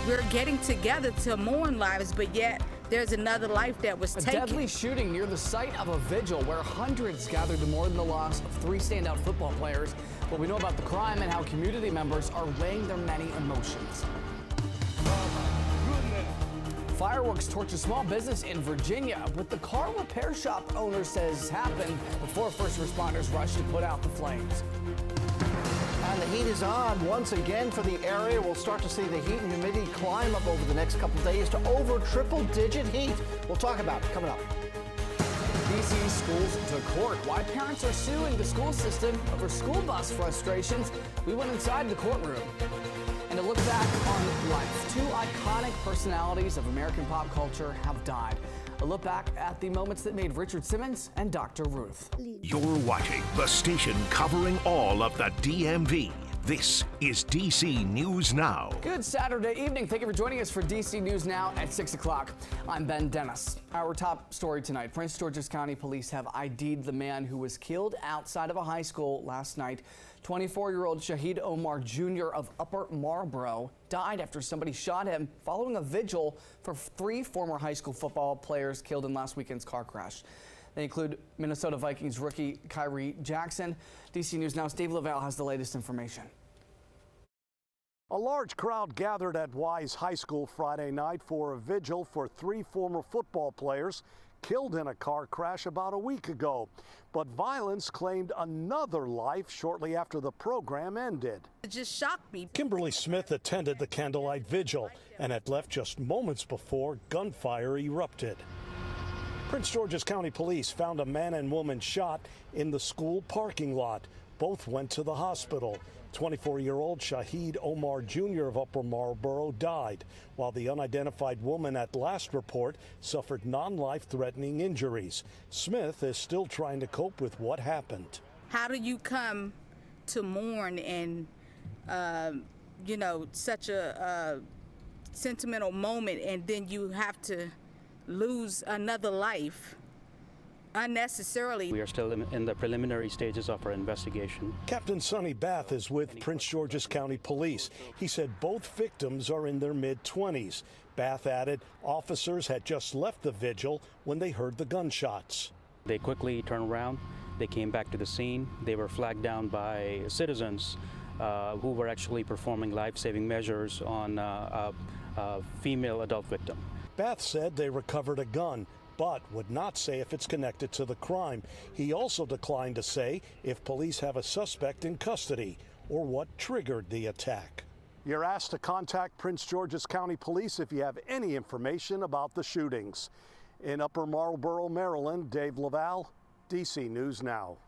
we're getting together to mourn lives, but yet there's another life that was taken. A deadly shooting near the site of a vigil where hundreds gathered to mourn the loss of 3 standout football players. What we know about the crime and how community members are weighing their many emotions. Fireworks torch a small business in Virginia, what the car repair shop owner says happened before first responders rushed to put out the flames. And the heat is on once again for the area. We'll start to see the heat and humidity climb up over the next couple days to over triple-digit heat. We'll talk about it coming up. DC schools to court. Why parents are suing the school system over school bus frustrations. We went inside the courtroom. And to look back on life, 2 iconic personalities of American pop culture have died. A look back at the moments that made Richard Simmons and Dr. Ruth. You're watching the station covering all of the DMV. This is DC News Now. Good Saturday evening. Thank you for joining us for DC News Now at 6 o'clock. I'm Ben Dennis. Our top story tonight. Prince George's County Police have ID'd the man who was killed outside of a high school last night. 24-year-old Shahid Omar Jr. of Upper Marlboro died after somebody shot him following a vigil for 3 former high school football players killed in last weekend's car crash. They include Minnesota Vikings rookie Kyrie Jackson. DC News Now's Dave Lavelle has the latest information. A large crowd gathered at Wise High School Friday night for a vigil for 3 former football players killed in a car crash about a week ago. But violence claimed another life shortly after the program ended. It just shocked me. Kimberly Smith attended the candlelight vigil and had left just moments before gunfire erupted. Prince George's County Police found a man and woman shot in the school parking lot. Both went to the hospital. 24-year-old Shahid Omar Jr. of Upper Marlboro died, while the unidentified woman at last report suffered non-life-threatening injuries. Smith is still trying to cope with what happened. How do you come to mourn and, such a sentimental moment, and then you have to lose another life unnecessarily? We are still in the preliminary stages of our investigation. Captain Sonny Bath is with Prince George's County Police. He said both victims are in their mid-20s. Bath added officers had just left the vigil when they heard the gunshots. They quickly turned around. They came back to the scene. They were flagged down by citizens who were actually performing life-saving measures on a female adult victim. Bath said they recovered a gun, but would not say if it's connected to the crime. He also declined to say if police have a suspect in custody or what triggered the attack. You're asked to contact Prince George's County Police if you have any information about the shootings. In Upper Marlboro, Maryland, Dave Lavelle, DC News Now.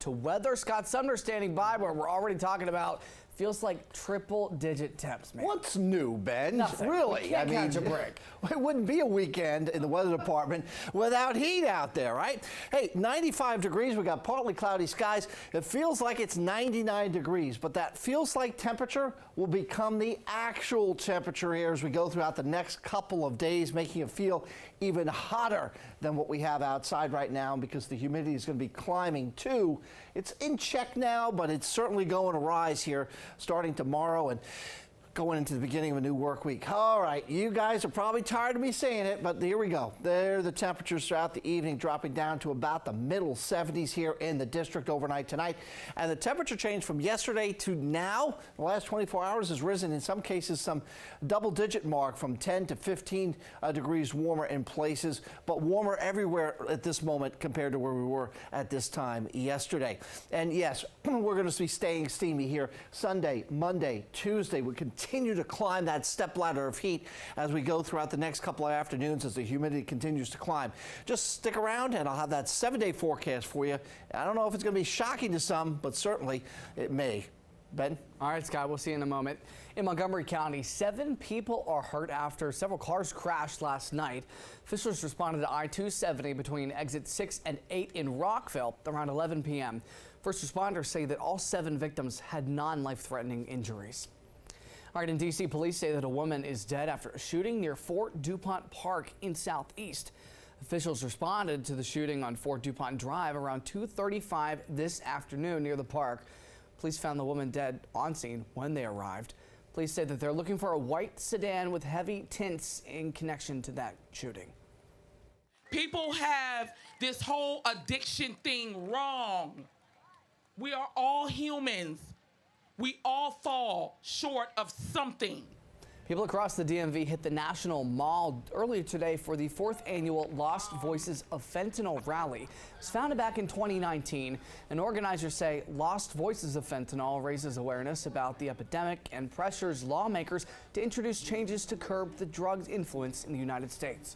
To weather, Scott Sumner standing by, where we're already talking about feels like triple-digit temps, man. What's new, Ben? Nothing. Really? Can't catch a break. It wouldn't be a weekend in the weather department without heat out there, right? Hey, 95 degrees. We got partly cloudy skies. It feels like it's 99 degrees, but that feels like temperature will become the actual temperature here as we go throughout the next couple of days, making it feel even hotter than what we have outside right now because the humidity is going to be climbing too. It's in check now, but it's certainly going to rise here starting tomorrow and going into the beginning of a new work week. All right, you guys are probably tired of me saying it, but here we go. There are the temperatures throughout the evening, dropping down to about the middle 70s here in the district overnight tonight. And the temperature change from yesterday to now, the last 24 hours has risen in some cases some double-digit mark from 10 to 15 degrees warmer in places, but warmer everywhere at this moment compared to where we were at this time yesterday. And yes, we're going to be staying steamy here Sunday, Monday, Tuesday. We continue to climb that stepladder of heat as we go throughout the next couple of afternoons as the humidity continues to climb. Just stick around and I'll have that 7-day forecast for you. I don't know if it's going to be shocking to some, but certainly it may. Ben? All right, Scott, we'll see you in a moment. In Montgomery County, 7 people are hurt after several cars crashed last night. Officials responded to I-270 between exit 6 and 8 in Rockville around 11 p.m. First responders say that all 7 victims had non-life-threatening injuries. All right, in D.C., police say that a woman is dead after a shooting near Fort DuPont Park in Southeast. Officials responded to the shooting on Fort DuPont Drive around 2:35 this afternoon near the park. Police found the woman dead on scene when they arrived. Police say that they're looking for a white sedan with heavy tints in connection to that shooting. People have this whole addiction thing wrong. We are all humans. We all fall short of something. People across the DMV hit the National Mall earlier today for the 4th annual Lost Voices of Fentanyl rally. It was founded back in 2019, and organizers say Lost Voices of Fentanyl raises awareness about the epidemic and pressures lawmakers to introduce changes to curb the drug's influence in the United States.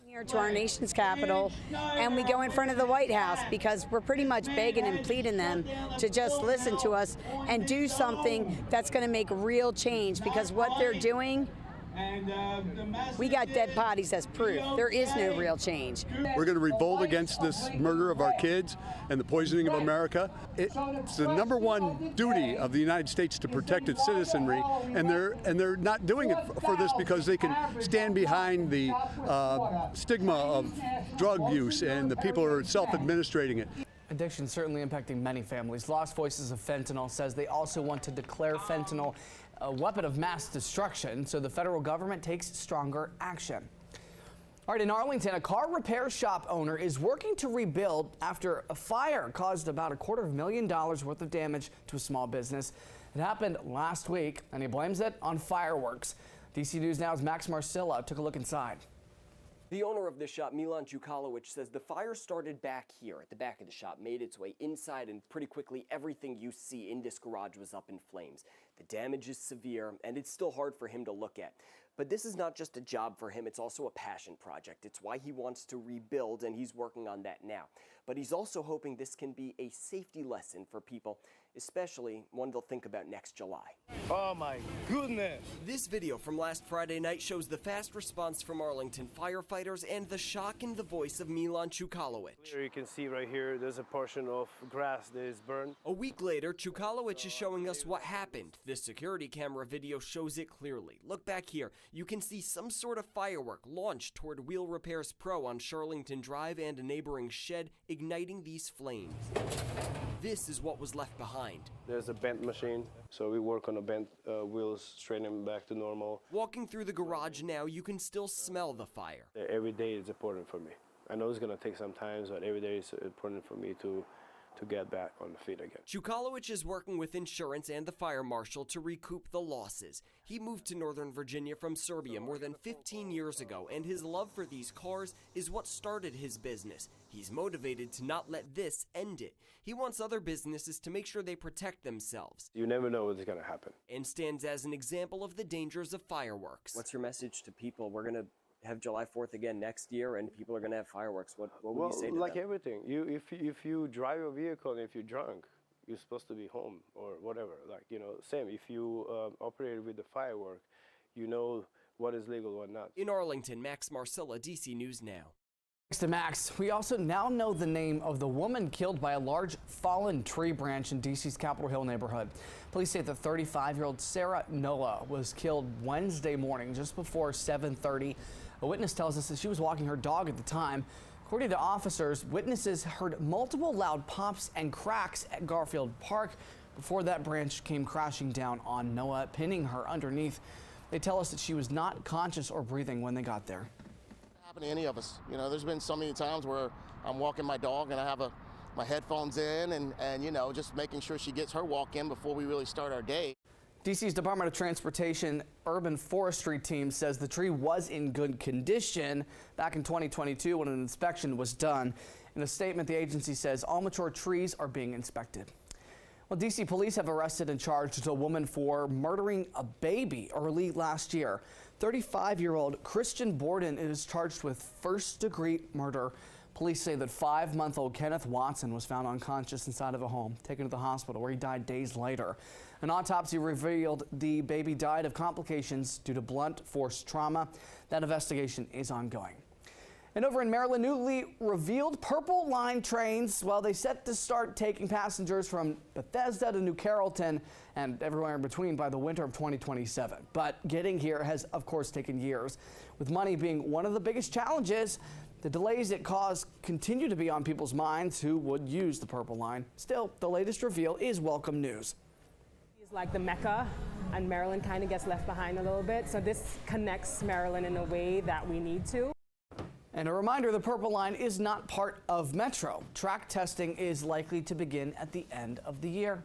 Here to our nation's capital, and we go in front of the White House because we're pretty much begging and pleading them to just listen to us and do something that's going to make real change, because what they're doing, we got dead bodies as proof. There is no real change. We're going to revolt against this murder of our kids and the poisoning of America. It's the #1 duty of the United States to protect its citizenry, and they're not doing it for this because they can stand behind the stigma of drug use, and the people are self-administrating it. Addiction certainly impacting many families. Lost Voices of Fentanyl says they also want to declare fentanyl a weapon of mass destruction, so the federal government takes stronger action. All right, in Arlington, a car repair shop owner is working to rebuild after a fire caused about $250,000 worth of damage to a small business. It happened last week, and he blames it on fireworks. DC News Now's Max Marcilla took a look inside. The owner of the shop, Milan Chukalowicz, says the fire started back here at the back of the shop, made its way inside, and pretty quickly everything you see in this garage was up in flames. The damage is severe, and it's still hard for him to look at. But this is not just a job for him, it's also a passion project. It's why he wants to rebuild, and he's working on that now. But he's also hoping this can be a safety lesson for people, especially one they'll think about next July. Oh my goodness! This video from last Friday night shows the fast response from Arlington firefighters and the shock in the voice of Milan Chukalowicz. You can see right here, there's a portion of grass that is burned. A week later, Chukalowicz is showing us what happened. This security camera video shows it clearly. Look back here. You can see some sort of firework launched toward Wheel Repairs Pro on Charlington Drive and a neighboring shed, igniting these flames. This is what was left behind. There's a bent machine, so we work on the bent wheels, straighten them back to normal. Walking through the garage now, you can still smell the fire. Every day is important for me. I know it's going to take some time, but every day is important for me to get back on the feet again. Chukalowicz is working with insurance and the fire marshal to recoup the losses. He moved to Northern Virginia from Serbia more than 15 years ago, and his love for these cars is what started his business. He's motivated to not let this end it. He wants other businesses to make sure they protect themselves. You never know what's going to happen. And stands as an example of the dangers of fireworks. What's your message to people? We're going to have July 4th again next year, and people are going to have fireworks. What would you say to them? Like everything. If you drive a vehicle and if you're drunk, you're supposed to be home or whatever. Like, same. If you operate with the firework, you know what is legal, what not. In Arlington, Max Marcilla, DC News Now. Thanks to Max. We also now know the name of the woman killed by a large fallen tree branch in DC's Capitol Hill neighborhood. Police say the 35-year-old Sarah Noah was killed Wednesday morning just before 7:30. A witness tells us that she was walking her dog at the time. According to officers, witnesses heard multiple loud pops and cracks at Garfield Park before that branch came crashing down on Noah, pinning her underneath. They tell us that she was not conscious or breathing when they got there. Happen to any of us. There's been so many times where I'm walking my dog and I have my headphones in and just making sure she gets her walk in before we really start our day. DC's Department of Transportation Urban Forestry team says the tree was in good condition back in 2022 when an inspection was done. In a statement, the agency says all mature trees are being inspected. Well, DC police have arrested and charged a woman for murdering a baby early last year. 35-year-old Christian Borden is charged with first-degree murder. Police say that 5-month-old Kenneth Watson was found unconscious inside of a home, taken to the hospital where he died days later. An autopsy revealed the baby died of complications due to blunt force trauma. That investigation is ongoing. And over in Maryland, newly revealed Purple Line trains, well, they set to start taking passengers from Bethesda to New Carrollton and everywhere in between by the winter of 2027. But getting here has, of course, taken years. With money being one of the biggest challenges, the delays it caused continue to be on people's minds who would use the Purple Line. Still, the latest reveal is welcome news. Like the Mecca, and Maryland kind of gets left behind a little bit. So this connects Maryland in a way that we need to. And a reminder, the Purple Line is not part of Metro. Track testing is likely to begin at the end of the year.